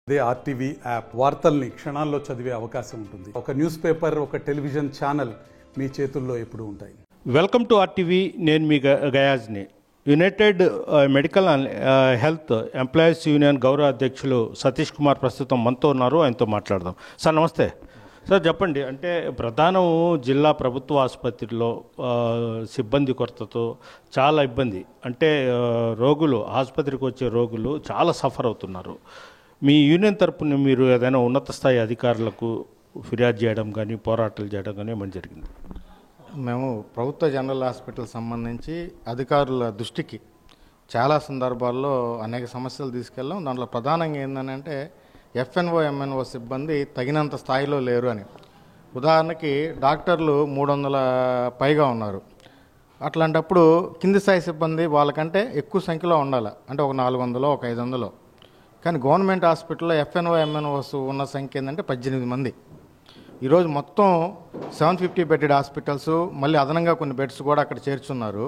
అదే RTV app వార్తల్ని క్షణాల్లో చదివే అవకాశం ఉంటుంది. ఒక న్యూస్ పేపర్, ఒక టెలివిజన్ ఛానల్ మీ చేతుల్లో ఎప్పుడూ ఉంటాయి. Welcome to RTV. నేను మీ గయాజ్ని. United medical and health employees union గౌరవ అధ్యక్షులు సతీష్ కుమార్ ప్రస్తుతం మనతో ఉన్నారు. ఆయనతో మాట్లాడదాం. సార్ నమస్తే. సార్ చెప్పండి, అంటే ప్రధానం జిల్లా ప్రభుత్వ ఆసుపత్రిలో సిబ్బంది కొరతతో చాలా ఇబ్బంది, అంటే రోగులు ఆసుపత్రికి వచ్చే రోగులు చాలా సఫర్ అవుతున్నారు. మీ యూనియన్ తరపున మీరు ఏదైనా ఉన్నత స్థాయి అధికారులకు ఫిర్యాదు చేయడం కానీ పోరాటాలు చేయడం కానీ ఏమైనా జరిగింది? మేము ప్రభుత్వ జనరల్ హాస్పిటల్ సంబంధించి అధికారుల దృష్టికి చాలా సందర్భాల్లో అనేక సమస్యలు తీసుకెళ్ళాం. దాంట్లో ప్రధానంగా ఏంటంటే ఎఫ్ఎన్ఓ ఎంఎన్ఓ సిబ్బంది తగినంత స్థాయిలో లేరు అని. ఉదాహరణకి డాక్టర్లు 300 పైగా ఉన్నారు. అట్లాంటప్పుడు కింది స్థాయి సిబ్బంది వాళ్ళకంటే ఎక్కువ సంఖ్యలో ఉండాలి, అంటే ఒక 400 ఒక 500. కానీ గవర్నమెంట్ హాస్పిటల్లో ఎఫ్ఎన్ఓ ఎంఎన్ఓస్ ఉన్న సంఖ్య ఏంటంటే 18 మంది. ఈరోజు మొత్తం 750 బెడెడ్ హాస్పిటల్స్, మళ్ళీ అదనంగా కొన్ని బెడ్స్ కూడా అక్కడ చేర్చున్నారు.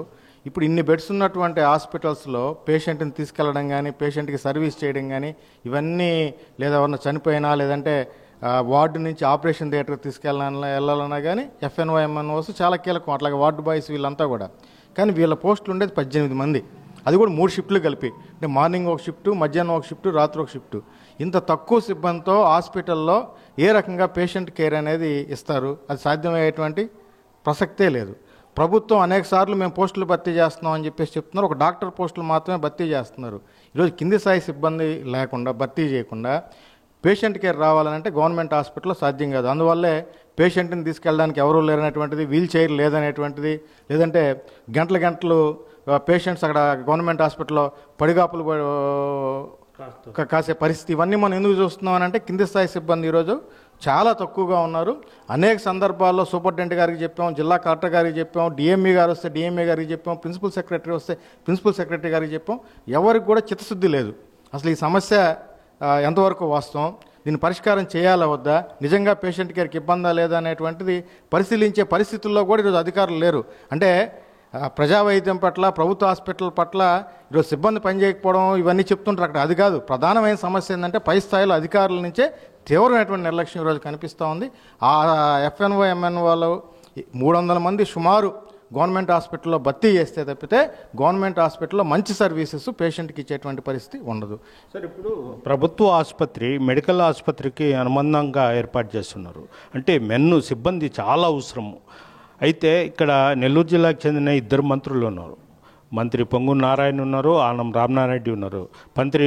ఇప్పుడు ఇన్ని బెడ్స్ ఉన్నటువంటి హాస్పిటల్స్లో పేషెంట్ని తీసుకెళ్లడం కానీ, పేషెంట్కి సర్వీస్ చేయడం కానీ, ఇవన్నీ లేదా ఎవరన్నా చనిపోయినా లేదంటే వార్డు నుంచి ఆపరేషన్ థియేటర్కి వెళ్ళాలన్నా కానీ ఎఫ్ఎన్ఓ ఎంఎన్ఓస్ చాలా కీలకం. అట్లాగే వార్డు బాయ్స్ వీళ్ళంతా కూడా. కానీ వీళ్ళ పోస్టులు ఉండేది 18 మంది, అది కూడా 3 షిఫ్ట్లు కలిపి, అంటే మార్నింగ్ ఒక షిఫ్టు, మధ్యాహ్నం ఒక షిఫ్టు, రాత్రి ఒక షిఫ్టు. ఇంత తక్కువ సిబ్బందితో హాస్పిటల్లో ఏ రకంగా పేషెంట్ కేర్ అనేది ఇస్తారు? అది సాధ్యమయ్యేటువంటి ప్రసక్తే లేదు. ప్రభుత్వం అనేక సార్లు మేము పోస్టులు భర్తీ చేస్తున్నాం అని చెప్పేసి చెప్తున్నారు. ఒక డాక్టర్ పోస్టులు మాత్రమే భర్తీ చేస్తున్నారు. ఈరోజు కింది స్థాయి సిబ్బంది లేకుండా, భర్తీ చేయకుండా పేషెంట్ కేర్ రావాలంటే గవర్నమెంట్ హాస్పిటల్లో సాధ్యం కాదు. అందువల్లే పేషెంట్ని తీసుకెళ్ళడానికి ఎవరూ లేరనేటువంటిది, వీల్ చైర్ లేదనేటువంటిది, లేదంటే గంటలు పేషెంట్స్ అక్కడ గవర్నమెంట్ హాస్పిటల్లో పడిగాపులు కాసే పరిస్థితి. ఇవన్నీ మనం ఎందుకు చూస్తున్నాం అంటే కింది స్థాయి సిబ్బంది ఈరోజు చాలా తక్కువగా ఉన్నారు. అనేక సందర్భాల్లో సూపరింటెండెంట్ గారికి చెప్పాం, జిల్లా కలెక్టర్ గారికి చెప్పాం, డిఎంఈ గారు వస్తే డిఎంఈ గారికి చెప్పాం, ప్రిన్సిపల్ సెక్రటరీ వస్తే ప్రిన్సిపల్ సెక్రటరీ గారికి చెప్పాం. ఎవరికి కూడా చిత్తశుద్ధి లేదు. అసలు ఈ సమస్య ఎంతవరకు వాస్తవం, దీన్ని పరిష్కారం చేయాలా వద్దా, నిజంగా పేషెంట్ కేర్కి ఇబ్బందా లేదా అనేటువంటిది పరిశీలించే పరిస్థితుల్లో కూడా ఈరోజు అధికారులు లేరు. అంటే ప్రజా వైద్యం పట్ల, ప్రభుత్వ హాస్పిటల్ పట్ల ఈరోజు సిబ్బంది పనిచేయకపోవడం ఇవన్నీ చెప్తుంటారు. అక్కడ అది కాదు. ప్రధానమైన సమస్య ఏంటంటే పై స్థాయిలో అధికారుల నుంచే తీవ్రమైనటువంటి నిర్లక్ష్యం ఈరోజు కనిపిస్తూ ఉంది. ఆ ఎఫ్ఎన్ఓ ఎంఎన్ఓలు 300 మంది సుమారు గవర్నమెంట్ హాస్పిటల్లో భర్తీ చేస్తే తప్పితే గవర్నమెంట్ హాస్పిటల్లో మంచి సర్వీసెస్ పేషెంట్కి ఇచ్చేటువంటి పరిస్థితి ఉండదు. సార్, ఇప్పుడు ప్రభుత్వ ఆసుపత్రి మెడికల్ ఆసుపత్రికి అనుబంధంగా ఏర్పాటు చేస్తున్నారు, అంటే మెన్ను సిబ్బంది చాలా అవసరము. అయితే ఇక్కడ నెల్లూరు జిల్లాకు చెందిన 2 మంత్రులు ఉన్నారు. మంత్రి పొంగూరు నారాయణ ఉన్నారు, ఆనం రామనారెడ్డి ఉన్నారు. మంత్రి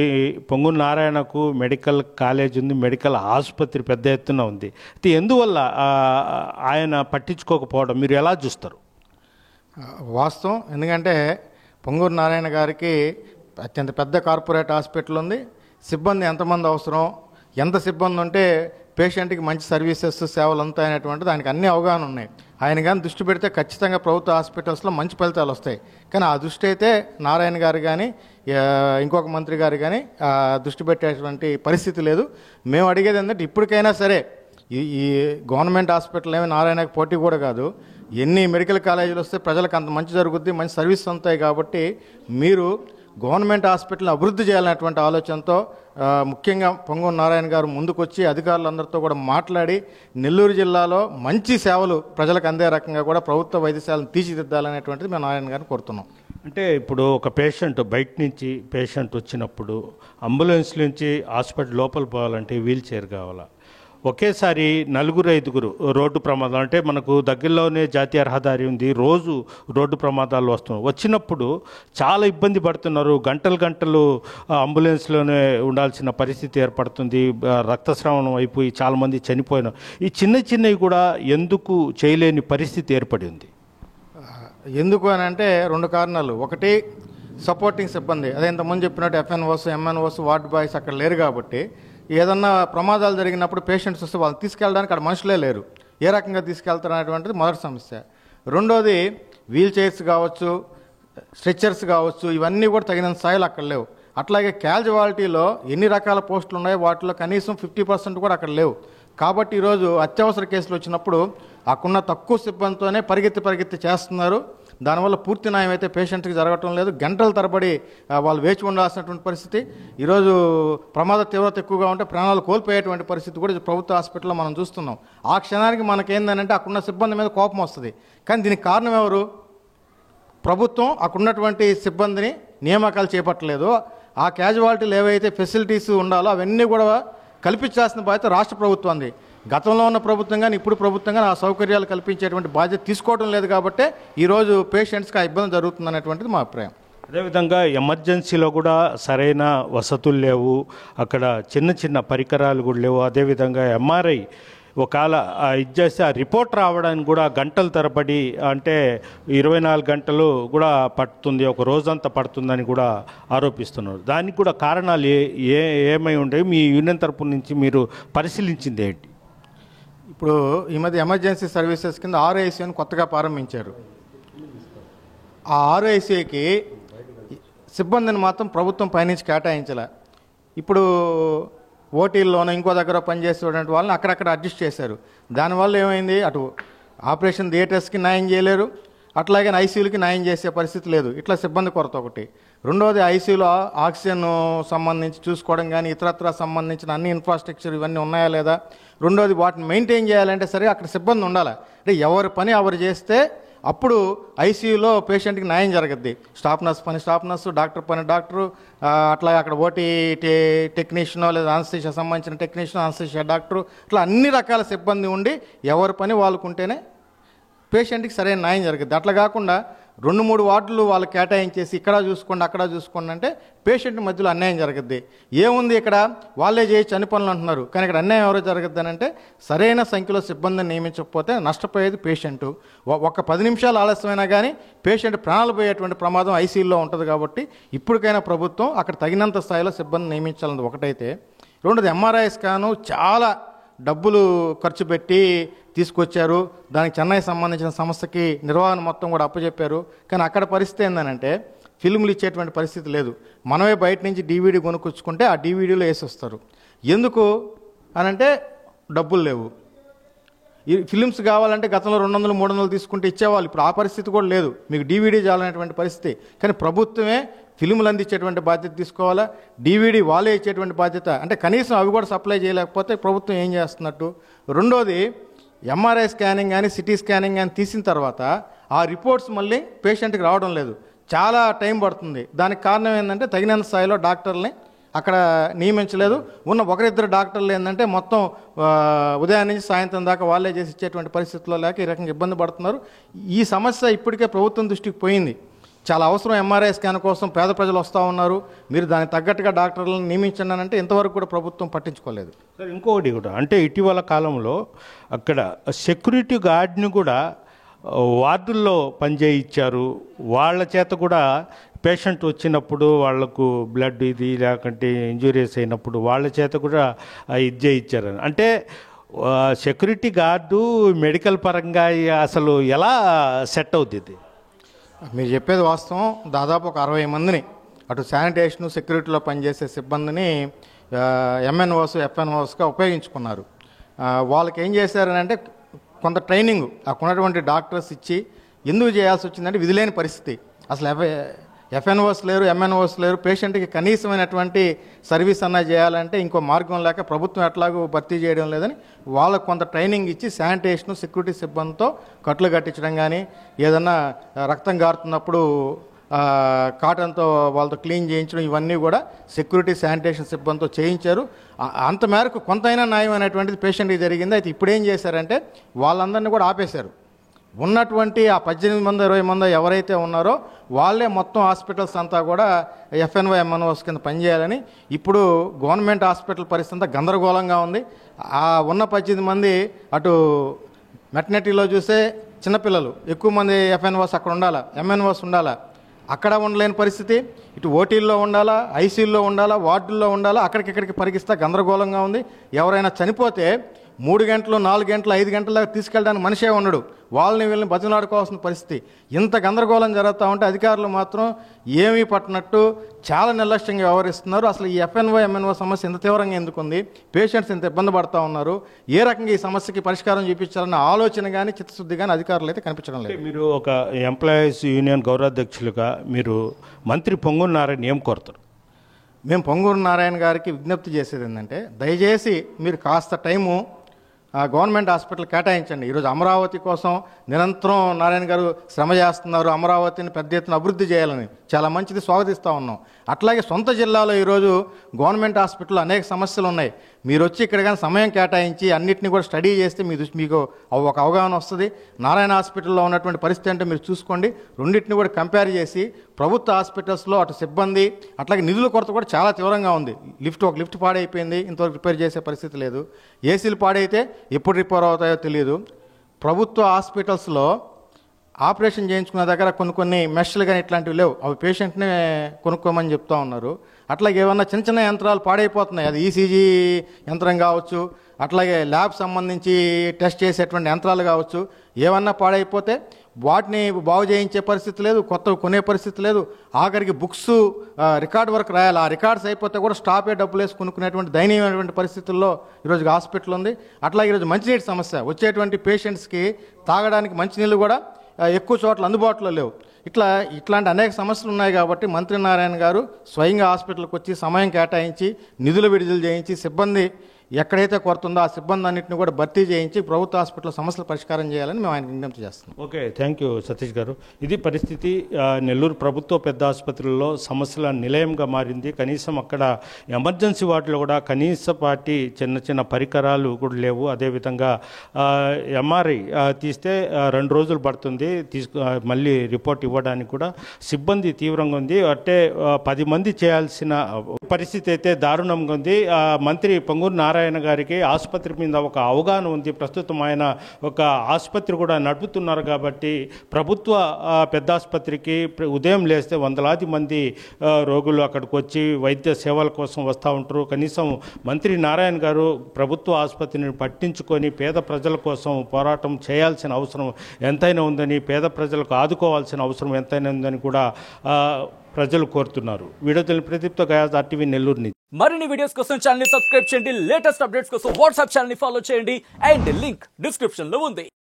పొంగూరు నారాయణకు మెడికల్ కాలేజ్ ఉంది, మెడికల్ ఆసుపత్రి పెద్ద ఎత్తున ఉంది. అయితే ఎందువల్ల ఆయన పట్టించుకోకపోవడం మీరు ఎలా చూస్తారు? వాస్తవం. ఎందుకంటే పొంగూరు నారాయణ గారికి అత్యంత పెద్ద కార్పొరేట్ హాస్పిటల్ ఉంది. సిబ్బంది ఎంతమంది అవసరం, ఎంత సిబ్బంది ఉంటే పేషెంట్కి మంచి సర్వీసెస్ సేవలు ఉంటాయి అనేటువంటిది ఆయనకి అన్ని అవగాహన ఉన్నాయి. ఆయన కానీ దృష్టి పెడితే ఖచ్చితంగా ప్రభుత్వ హాస్పిటల్స్లో మంచి ఫలితాలు వస్తాయి. కానీ ఆ దృష్టి అయితే నారాయణ గారు కానీ ఇంకొక మంత్రి గారు కానీ దృష్టి పెట్టేటువంటి పరిస్థితి లేదు. మేము అడిగేది ఏంటంటే ఇప్పటికైనా సరే ఈ గవర్నమెంట్ హాస్పిటల్ ఏమి నారాయణకి పోటీ కూడా కాదు. ఎన్ని మెడికల్ కాలేజీలు వస్తే ప్రజలకు అంత మంచి జరుగుద్ది, మంచి సర్వీస్ ఉంటాయి. కాబట్టి మీరు గవర్నమెంట్ హాస్పిటల్ని అభివృద్ధి చేయాలనేటువంటి ఆలోచనతో ముఖ్యంగా పొంగూరు నారాయణ గారు ముందుకొచ్చి అధికారులందరితో కూడా మాట్లాడి నెల్లూరు జిల్లాలో మంచి సేవలు ప్రజలకు అందే రకంగా కూడా ప్రభుత్వ వైద్యశాలను తీర్చిదిద్దాలనేటువంటిది మేము నారాయణ గారిని కోరుతున్నాం. అంటే ఇప్పుడు ఒక పేషెంట్ బయట నుంచి పేషెంట్ వచ్చినప్పుడు అంబులెన్స్ నుంచి హాస్పిటల్ లోపల పోవాలంటే వీల్ చైర్ కావాలా? ఒకేసారి 4-5 రోడ్డు ప్రమాదాలు, అంటే మనకు దగ్గరలోనే జాతీయ రహదారి ఉంది, రోజు రోడ్డు ప్రమాదాలు వచ్చినప్పుడు చాలా ఇబ్బంది పడుతున్నారు. గంటలు అంబులెన్స్లోనే ఉండాల్సిన పరిస్థితి ఏర్పడుతుంది. రక్తస్రావణం అయిపోయి చాలామంది చనిపోయినారు. ఈ చిన్నవి కూడా ఎందుకు చేయలేని పరిస్థితి ఏర్పడి ఉంది? ఎందుకు అని అంటే 2 కారణాలు. ఒకటి, సపోర్టింగ్ సిబ్బంది. అదే ఇంతకుముందు చెప్పినట్టు ఎఫ్ఎన్ఓస్ ఎంఎన్ఓస్ వార్డ్ బాయ్స్ అక్కడ లేరు. కాబట్టి ఏదన్నా ప్రమాదాలు జరిగినప్పుడు పేషెంట్స్ వస్తే వాళ్ళు తీసుకెళ్ళడానికి అక్కడ మనుషులే లేరు. ఏ రకంగా తీసుకెళ్తారు అనేటువంటిది మొదటి సమస్య. రెండోది, వీల్ చైర్స్ కావచ్చు, స్ట్రెచ్చర్స్ కావచ్చు, ఇవన్నీ కూడా తగినంత స్థాయిలో అక్కడ లేవు. అట్లాగే క్యాజువాలిటీలో ఎన్ని రకాల పోస్టులు ఉన్నాయో వాటిలో కనీసం 50% కూడా అక్కడ లేవు. కాబట్టి ఈరోజు అత్యవసర కేసులు వచ్చినప్పుడు అక్కడున్న తక్కువ సిబ్బందితోనే పరిగెత్తి చేస్తున్నారు. దానివల్ల పూర్తి న్యాయం అయితే పేషెంట్కి జరగటం లేదు. గంటల తరబడి వాళ్ళు వేచి ఉండాల్సినటువంటి పరిస్థితి. ఈరోజు ప్రమాద తీవ్రత ఎక్కువగా ఉంటే ప్రాణాలు కోల్పోయేటువంటి పరిస్థితి కూడా ప్రభుత్వ హాస్పిటల్లో మనం చూస్తున్నాం. ఆ క్షణానికి మనకేందనంటే అక్కడున్న సిబ్బంది మీద కోపం వస్తుంది. కానీ దీనికి కారణం ఎవరు? ప్రభుత్వం అక్కడున్నటువంటి సిబ్బందిని నియామకాలు చేపట్టలేదు. ఆ క్యాజువాలిటీలు ఏవైతే ఫెసిలిటీస్ ఉండాలో అవన్నీ కూడా కల్పించాల్సిన బాధ్యత రాష్ట్ర ప్రభుత్వంది. గతంలో ఉన్న ప్రభుత్వం కానీ ఇప్పుడు ప్రభుత్వం కానీ ఆ సౌకర్యాలు కల్పించేటువంటి బాధ్యత తీసుకోవడం లేదు. కాబట్టి ఈరోజు పేషెంట్స్కి ఆ ఇబ్బంది జరుగుతుంది అనేటువంటిది మా అభిప్రాయం. అదేవిధంగా ఎమర్జెన్సీలో కూడా సరైన వసతులు లేవు, అక్కడ చిన్న చిన్న పరికరాలు కూడా లేవు. అదేవిధంగా ఎంఆర్ఐ ఒకవేళ ఇది చేస్తే ఆ రిపోర్ట్ రావడానికి కూడా గంటల తరబడి, అంటే 24 గంటలు కూడా పడుతుంది, ఒక రోజంతా పడుతుందని కూడా ఆరోపిస్తున్నారు. దానికి కూడా కారణాలు ఏమై ఉంటాయి? మీ యూనియన్ తరపు నుంచి మీరు పరిశీలించింది ఏంటి? ఇప్పుడు ఈ మధ్య ఎమర్జెన్సీ సర్వీసెస్ కింద ఆర్ఐసీని కొత్తగా ప్రారంభించారు. ఆ ఆర్ఐసీకి సిబ్బందిని మాత్రం ప్రభుత్వం పైనుంచి కేటాయించలే. ఇప్పుడు ఓటీల్లోనూ ఇంకో దగ్గర పనిచేసేటువంటి వాళ్ళని అక్కడక్కడ అడ్జస్ట్ చేశారు. దానివల్ల ఏమైంది, అటు ఆపరేషన్ థియేటర్స్కి న్యాయం చేయలేరు, అట్లాగే ఐసీయూలకి న్యాయం చేసే పరిస్థితి లేదు. ఇట్లా సిబ్బంది కొరత ఒకటి. రెండవది ఐసీయూలో ఆక్సిజన్ సంబంధించి చూసుకోవడం కానీ ఇతరత్ర సంబంధించిన అన్ని ఇన్ఫ్రాస్ట్రక్చర్ ఇవన్నీ ఉన్నాయా లేదా. రెండవది వాటిని మెయింటైన్ చేయాలంటే సరే అక్కడ సిబ్బంది ఉండాలి. అంటే ఎవరి పని ఎవరు చేస్తే అప్పుడు ఐసీయూలో పేషెంట్కి న్యాయం జరగద్ది. స్టాఫ్ నర్స్ పని స్టాఫ్ నర్సు, డాక్టర్ పని డాక్టరు, అట్లాగే అక్కడ ఓటీ టెక్నీషియనో లేదా అనస్థీషియా సంబంధించిన టెక్నీషియన్, అనస్థీషియా డాక్టరు, ఇట్లా అన్ని రకాల సిబ్బంది ఉండి ఎవరి పని వాళ్ళకుంటేనే పేషెంట్కి సరైన న్యాయం జరుగుద్ది. అట్లా కాకుండా 2-3 వార్డులు వాళ్ళు కేటాయించేసి ఇక్కడ చూసుకోండి అక్కడ చూసుకోండి అంటే పేషెంట్ మధ్యలో అన్యాయం జరుగుద్ది. ఏముంది ఇక్కడ వాళ్ళే చేయొచ్చు అన్ని పనులు అంటున్నారు, కానీ ఇక్కడ అన్యాయం ఎవరో జరుగుద్ది అని అంటే సరైన సంఖ్యలో సిబ్బందిని నియమించకపోతే నష్టపోయేది పేషెంటు. ఒక 10 నిమిషాలు ఆలస్యమైనా కానీ పేషెంట్ ప్రాణాలు పోయేటువంటి ప్రమాదం ఐసీయూలో ఉంటుంది. కాబట్టి ఇప్పటికైనా ప్రభుత్వం అక్కడ తగినంత స్థాయిలో సిబ్బంది నియమించాలన్నది ఒకటైతే. రెండోది ఎంఆర్ఐ స్కాను చాలా డబ్బులు ఖర్చు పెట్టి తీసుకొచ్చారు. దానికి చెన్నై సంబంధించిన సంస్థకి నిర్వహణ మొత్తం కూడా అప్పచెప్పారు. కానీ అక్కడ పరిస్థితి ఏంటంటే ఫిల్ములు ఇచ్చేటువంటి పరిస్థితి లేదు. మనమే బయట నుంచి డీవీడీ కొనుక్కొచ్చుకుంటే ఆ డీవీడీలో వేసి వస్తారు. ఎందుకు అనంటే డబ్బులు లేవు. ఈ ఫిలిమ్స్ కావాలంటే గతంలో 200-300 తీసుకుంటే ఇచ్చేవాళ్ళు. ఇప్పుడు ఆ పరిస్థితి కూడా లేదు. మీకు డీవీడీ చాలనేటువంటి పరిస్థితి. కానీ ప్రభుత్వమే ఫిల్ములు అందించేటువంటి బాధ్యత తీసుకోవాలా, డీవీడీ వాళ్ళే ఇచ్చేటువంటి బాధ్యత. అంటే కనీసం అవి కూడా సప్లై చేయలేకపోతే ప్రభుత్వం ఏం చేస్తున్నట్టు. రెండోది ఎంఆర్ఐ స్కానింగ్ కానీ సిటీ స్కానింగ్ కానీ తీసిన తర్వాత ఆ రిపోర్ట్స్ మళ్ళీ పేషెంట్కి రావడం లేదు. చాలా టైం పడుతుంది. దానికి కారణం ఏంటంటే తగినంత స్థాయిలో డాక్టర్ని అక్కడ నియమించలేదు. ఉన్న 1-2 డాక్టర్లు ఏంటంటే మొత్తం ఉదయం నుంచి సాయంత్రం దాకా వాళ్ళే చేసి ఇచ్చేటువంటి పరిస్థితుల్లో లేక ఈ రకంగా ఇబ్బంది పడుతున్నారు. ఈ సమస్య ఇప్పటికే ప్రభుత్వం దృష్టికి పోయింది. చాలా అవసరం ఎంఆర్ఐ స్కాన్ కోసం, పేద ప్రజలు వస్తూ ఉన్నారు, మీరు దానికి తగ్గట్టుగా డాక్టర్లను నియమించండి అని అంటే ఇంతవరకు కూడా ప్రభుత్వం పట్టించుకోలేదు. సార్ ఇంకొకటి కూడా, అంటే ఇటీవల కాలంలో అక్కడ సెక్యూరిటీ గార్డ్ని కూడా వార్డుల్లో పనిచేయించారు. వాళ్ళ చేత కూడా పేషెంట్ వచ్చినప్పుడు వాళ్లకు బ్లడ్ ఇది లేకుంటే ఇంజురీస్ అయినప్పుడు వాళ్ళ చేత కూడా ఇది చేయించారు. అంటే సెక్యూరిటీ గార్డు మెడికల్ పరంగా అసలు ఎలా సెట్ అవుతుంది? మీరు చెప్పేది వాస్తవం. దాదాపు ఒక 60 మందిని అటు శానిటేషన్ సెక్యూరిటీలో పనిచేసే సిబ్బందిని ఎంఎన్ఓస్ ఎఫ్ఎన్ఓస్గా ఉపయోగించుకున్నారు. వాళ్ళకి ఏం చేశారనంటే కొంత ట్రైనింగ్ అక్కడ ఉన్నటువంటి డాక్టర్స్ ఇచ్చి ఎందుకు చేయాల్సి వచ్చిందంటే విధిలేని పరిస్థితి. అసలు ఎఫ్ఎన్ఓస్ లేరు, ఎంఎన్ఓస్ లేరు. పేషెంట్కి కనీసమైనటువంటి సర్వీస్ అన్నా చేయాలంటే ఇంకో మార్గం లేక ప్రభుత్వం ఎట్లాగో భర్తీ చేయడం లేదని వాళ్ళకు కొంత ట్రైనింగ్ ఇచ్చి శానిటేషన్ సెక్యూరిటీ సిబ్బందితో కట్లు కట్టించడం కానీ, ఏదన్నా రక్తం గారుతున్నప్పుడు కాటన్తో వాళ్ళతో క్లీన్ చేయించడం, ఇవన్నీ కూడా సెక్యూరిటీ శానిటేషన్ సిబ్బందితో చేయించారు. అంత మేరకు కొంతైనా న్యాయం అనేటువంటిది పేషెంట్కి జరిగింది. అయితే ఇప్పుడు ఏం చేశారంటే వాళ్ళందరినీ కూడా ఆపేశారు. ఉన్నటువంటి ఆ 18 మంది 20 మంది ఎవరైతే ఉన్నారో వాళ్ళే మొత్తం హాస్పిటల్స్ అంతా కూడా ఎఫ్ఎన్ఓ ఎంఎన్ఓస్ కింద పనిచేయాలని. ఇప్పుడు గవర్నమెంట్ హాస్పిటల్ పరిస్థితి అంతా గందరగోళంగా ఉంది. ఆ ఉన్న 18 మంది అటు మెటర్నిటీలో చూస్తే చిన్నపిల్లలు ఎక్కువ మంది ఎఫ్ఎన్ఓస్ అక్కడ ఉండాలా, ఎంఎన్ఓస్ ఉండాలా, అక్కడ ఉండలేని పరిస్థితి. ఇటు ఓటీల్లో ఉండాలా, ఐసీయూల్లో ఉండాలా, వార్డుల్లో ఉండాలా, అక్కడికిక్కడికి పరిగిస్తా గందరగోళంగా ఉంది. ఎవరైనా చనిపోతే 3 గంటలు 4 గంటలు 5 గంటల దాకా తీసుకెళ్ళడానికి మనిషే ఉండడు. వాళ్ళని వీళ్ళని బతిమలాడుకోవాల్సిన పరిస్థితి. ఇంత గందరగోళం జరుగుతూ ఉంటే అధికారులు మాత్రం ఏమీ పట్టినట్టు చాలా నిర్లక్ష్యంగా వ్యవహరిస్తున్నారు. అసలు ఈ ఎఫ్ఎన్ఓ ఎంఎన్ఓ సమస్య ఇంత తీవ్రంగా ఎందుకుంది, పేషెంట్స్ ఇంత ఇబ్బంది పడుతూ ఉన్నారు, ఏ రకంగా ఈ సమస్యకి పరిష్కారం చూపించాలన్న ఆలోచన కానీ చిత్తశుద్ధి కానీ అధికారులు అయితే కనిపించడం లేదు. మీరు ఒక ఎంప్లాయీస్ యూనియన్ గౌరవాధ్యక్షులుగా మీరు మంత్రి పొంగూరు నారాయణ ఏం కోరుతారు? మేము పొంగూరు నారాయణ గారికి విజ్ఞప్తి చేసేది ఏంటంటే, దయచేసి మీరు కాస్త టైము గవర్నమెంట్ హాస్పిటల్ కేటాయించండి. ఈరోజు అమరావతి కోసం నిరంతరం నారాయణ గారు శ్రమ చేస్తున్నారు. అమరావతిని పెద్ద ఎత్తున అభివృద్ధి చేయాలని చాలా మంచిది, స్వాగతిస్తూ ఉన్నాం. అట్లాగే సొంత జిల్లాలో ఈరోజు గవర్నమెంట్ హాస్పిటల్లో అనేక సమస్యలు ఉన్నాయి. మీరు వచ్చి ఇక్కడ కానీ సమయం కేటాయించి అన్నింటినీ కూడా స్టడీ చేస్తే మీకు ఒక అవగాహన వస్తుంది. నారాయణ హాస్పిటల్లో ఉన్నటువంటి పరిస్థితి అంటే మీరు చూసుకోండి. రెండింటిని కూడా కంపేర్ చేసి ప్రభుత్వ హాస్పిటల్స్లో అటు సిబ్బంది అట్లాగే నిధుల కొరత కూడా చాలా తీవ్రంగా ఉంది. ఒక లిఫ్ట్ పాడైపోయింది, ఇంతవరకు రిపేర్ చేసే పరిస్థితి లేదు. ఏసీలు పాడైతే ఎప్పుడు రిపేర్ అవుతాయో తెలియదు. ప్రభుత్వ హాస్పిటల్స్లో ఆపరేషన్ చేయించుకున్న దగ్గర కొన్ని మెష్లు కానీ ఇట్లాంటివి లేవు. అవి పేషెంట్నే కొనుక్కోమని చెప్తా ఉన్నారు. అట్లాగే ఏమన్నా చిన్న చిన్న యంత్రాలు పాడైపోతున్నాయి. అది ఈసీజీ యంత్రం కావచ్చు, అట్లాగే ల్యాబ్ సంబంధించి టెస్ట్ చేసేటువంటి యంత్రాలు కావచ్చు. ఏమన్నా పాడైపోతే వాటిని బాగు చేయించే పరిస్థితి లేదు, కొత్తవి కొనే పరిస్థితి లేదు. ఆఖరికి బుక్స్ రికార్డ్ వర్క్ రాయాలి. ఆ రికార్డ్స్ అయిపోతే కూడా స్టాపే డబ్బులు వేసి కొనుక్కునేటువంటి దయనీయమైనటువంటి పరిస్థితుల్లో ఈరోజు హాస్పిటల్ ఉంది. అట్లాగే ఈరోజు మంచినీటి సమస్య, వచ్చేటువంటి పేషెంట్స్కి తాగడానికి మంచినీళ్ళు కూడా ఎక్కువ చోట్ల అందుబాటులో లేవు. ఇట్లాంటి అనేక సమస్యలు ఉన్నాయి. కాబట్టి మంత్రి నారాయణ గారు స్వయంగా హాస్పిటల్కి వచ్చి సమయం కేటాయించి నిధులు విడుదల చేయించి సిబ్బంది ఎక్కడైతే కొరతుందో ఆ సిబ్బంది అన్నింటిని కూడా భర్తీ చేయించి ప్రభుత్వ హాస్పిటల్ సమస్యలు పరిష్కారం చేయాలని మేము ఆయన విజ్ఞప్తి చేస్తున్నాం. ఓకే, థ్యాంక్ యూ సతీష్ గారు. ఇది పరిస్థితి. నెల్లూరు ప్రభుత్వ పెద్ద ఆసుపత్రుల్లో సమస్యల నిలయంగా మారింది. కనీసం అక్కడ ఎమర్జెన్సీ వార్డులో కూడా కనీసపాటి చిన్న చిన్న పరికరాలు కూడా లేవు. అదేవిధంగా ఎంఆర్ఐ తీస్తే 2 రోజులు పడుతుంది, మళ్ళీ రిపోర్ట్ ఇవ్వడానికి కూడా సిబ్బంది తీవ్రంగా ఉంది. అంటే 10 మంది చేయాల్సిన పరిస్థితి అయితే దారుణంగా ఉంది. మంత్రి పొంగూరు నారాయణ గారికి ఆసుపత్రి మీద ఒక అవగాహన ఉంది. ప్రస్తుతం ఆయన ఒక ఆసుపత్రి కూడా నడుపుతున్నారు. కాబట్టి ప్రభుత్వ పెద్ద ఆసుపత్రికి ఉదయం లేస్తే వందలాది మంది రోగులు అక్కడికి వచ్చి వైద్య సేవల కోసం వస్తూ ఉంటారు. కనీసం మంత్రి నారాయణ గారు ప్రభుత్వ ఆసుపత్రిని పట్టించుకొని పేద ప్రజల కోసం పోరాటం చేయాల్సిన అవసరం ఎంతైనా ఉందని, పేద ప్రజలకు ఆదుకోవాల్సిన అవసరం ఎంతైనా ఉందని కూడా ప్రజలు కోరుతున్నారు. వీడియో ప్రదీప్తో గయాజ్, RTV నెల్లూరు నుంచి. మరిన్ని వీడియోస్ కోసం ఛానల్ ని సబ్స్క్రైబ్ చేయండి. లేటెస్ట్ అప్డేట్స్ కోసం వాట్సాప్ ఛానల్ ని ఫాలో చేయండి. అండ్ లింక్ డిస్క్రిప్షన్ లో ఉంది.